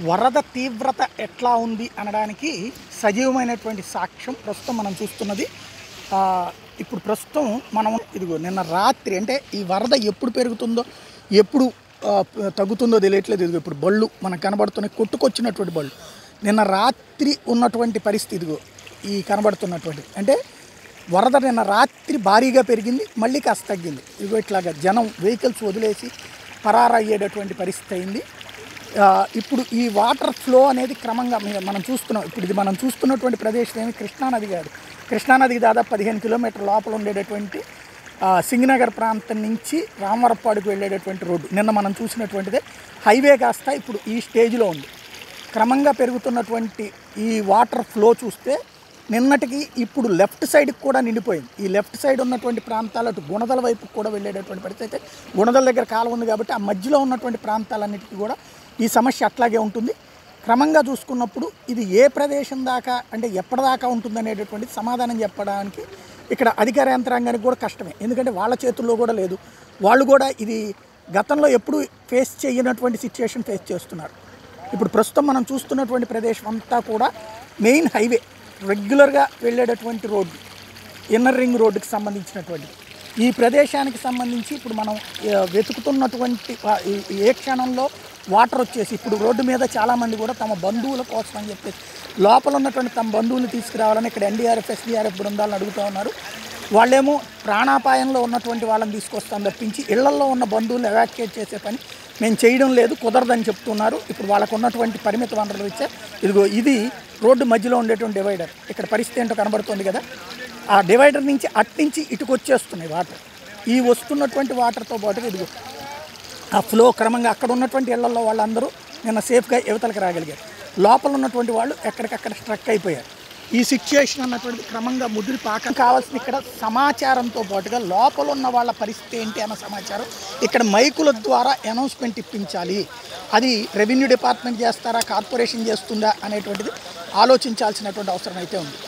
వరద తీవ్రత ఎట్లా ఉంది అనడానికి సజీవమైనటువంటి సాక్ష్యం ప్రస్తుతం మనం చూస్తున్నది. ఇప్పుడు ప్రస్తుతం మనం ఇదిగో నిన్న రాత్రి అంటే ఈ వరద ఎప్పుడు పెరుగుతుందో ఎప్పుడు తగ్గుతుందో తెలియట్లేదు. ఇదిగో ఇప్పుడు బళ్ళు మనకు కనబడుతున్నాయి, కొట్టుకొచ్చినటువంటి బళ్ళు. నిన్న రాత్రి ఉన్నటువంటి పరిస్థితి ఇదిగో ఈ కనబడుతున్నటువంటి అంటే వరద నిన్న రాత్రి భారీగా పెరిగింది, మళ్ళీ కాస్త తగ్గింది. ఇదిగో ఇట్లాగా జనం వెహికల్స్ వదిలేసి పరారయ్యేటటువంటి పరిస్థితి అయింది. ఇప్పుడు ఈ వాటర్ ఫ్లో అనేది క్రమంగా మనం చూస్తున్నాం. ఇప్పుడు ఇది మనం చూస్తున్నటువంటి ప్రదేశం ఏమి కృష్ణానది కాదు. కృష్ణానదికి దాదాపు 15 కిలోమీటర్ల లోపల ఉండేటటువంటి సింగనగర్ ప్రాంతం నుంచి రామవరపాడుకు వెళ్ళేటటువంటి రోడ్డు నిన్న మనం చూసినటువంటిదే. హైవే కాస్త ఇప్పుడు ఈ స్టేజ్లో ఉంది. క్రమంగా పెరుగుతున్నటువంటి ఈ వాటర్ ఫ్లో చూస్తే నిన్నటికి ఇప్పుడు లెఫ్ట్ సైడ్కి కూడా నిండిపోయింది. ఈ లెఫ్ట్ సైడ్ ఉన్నటువంటి ప్రాంతాలు అటు గుణదల వైపుకి కూడా వెళ్ళేటటువంటి పరిస్థితి. అయితే గుణదల దగ్గర కాలం ఉంది కాబట్టి ఆ మధ్యలో ఉన్నటువంటి ప్రాంతాలన్నిటికీ కూడా ఈ సమస్య అట్లాగే ఉంటుంది. క్రమంగా చూసుకున్నప్పుడు ఇది ఏ ప్రదేశం దాకా అంటే ఎప్పటిదాకా ఉంటుంది అనేటటువంటి సమాధానం చెప్పడానికి ఇక్కడ అధికార యంత్రాంగానికి కూడా కష్టమే. ఎందుకంటే వాళ్ళ చేతుల్లో కూడా లేదు. వాళ్ళు కూడా ఇది గతంలో ఎప్పుడు ఫేస్ చేయనటువంటి సిచ్యుయేషన్ ఫేస్ చేస్తున్నారు. ఇప్పుడు ప్రస్తుతం మనం చూస్తున్నటువంటి ప్రదేశం అంతా కూడా మెయిన్ హైవే, రెగ్యులర్గా వెళ్ళేటటువంటి రోడ్డు, ఇన్నర్ రింగ్ రోడ్డుకి సంబంధించినటువంటి ఈ ప్రదేశానికి సంబంధించి ఇప్పుడు మనం వెతుకుతున్నటువంటి ఏ క్షణంలో వాటర్ వచ్చేసి ఇప్పుడు రోడ్డు మీద చాలామంది కూడా తమ బంధువుల కోసం అని చెప్పేసి లోపల ఉన్నటువంటి తమ బంధువులు తీసుకురావాలని ఇక్కడ ఎన్డీఆర్ఎఫ్ ఎస్డీఆర్ఎఫ్ బృందాలను అడుగుతూ ఉన్నారు. వాళ్ళేమో ప్రాణాపాయంలో ఉన్నటువంటి వాళ్ళని తీసుకొస్తాం తప్పించి ఇళ్లల్లో ఉన్న బంధువులను ఎవాక్యుయేట్ చేసే పని మేము చేయడం లేదు, కుదరదని చెప్తున్నారు. ఇప్పుడు వాళ్ళకు ఉన్నటువంటి పరిమిత వనరులు ఇచ్చే ఇదిగో ఇది రోడ్డు మధ్యలో ఉండేటువంటి డివైడర్. ఇక్కడ పరిస్థితి ఏంటో కనబడుతుంది కదా. ఆ డివైడర్ నుంచి అట్నుంచి ఇటుకు వచ్చేస్తున్నాయి వాటర్. ఈ వస్తున్నటువంటి వాటర్తో పాటుగా ఇదిగో ఆ ఫ్లో క్రమంగా అక్కడ ఉన్నటువంటి ఇళ్లలో వాళ్ళందరూ నిన్న సేఫ్గా యువతలకు రాగలిగారు. లోపల ఉన్నటువంటి వాళ్ళు ఎక్కడికక్కడ స్ట్రక్ అయిపోయారు. ఈ సిచ్యుయేషన్ అన్నటువంటిది క్రమంగా ముదిరి పాకం కావాల్సిన ఇక్కడ సమాచారంతో పాటుగా లోపల ఉన్న వాళ్ళ పరిస్థితి ఏంటి అన్న సమాచారం ఇక్కడ మైకుల ద్వారా అనౌన్స్మెంట్ ఇప్పించాలి. అది రెవెన్యూ డిపార్ట్మెంట్ చేస్తారా, కార్పొరేషన్ చేస్తుందా అనేటువంటిది ఆలోచించాల్సినటువంటి అవసరం అయితే ఉంది.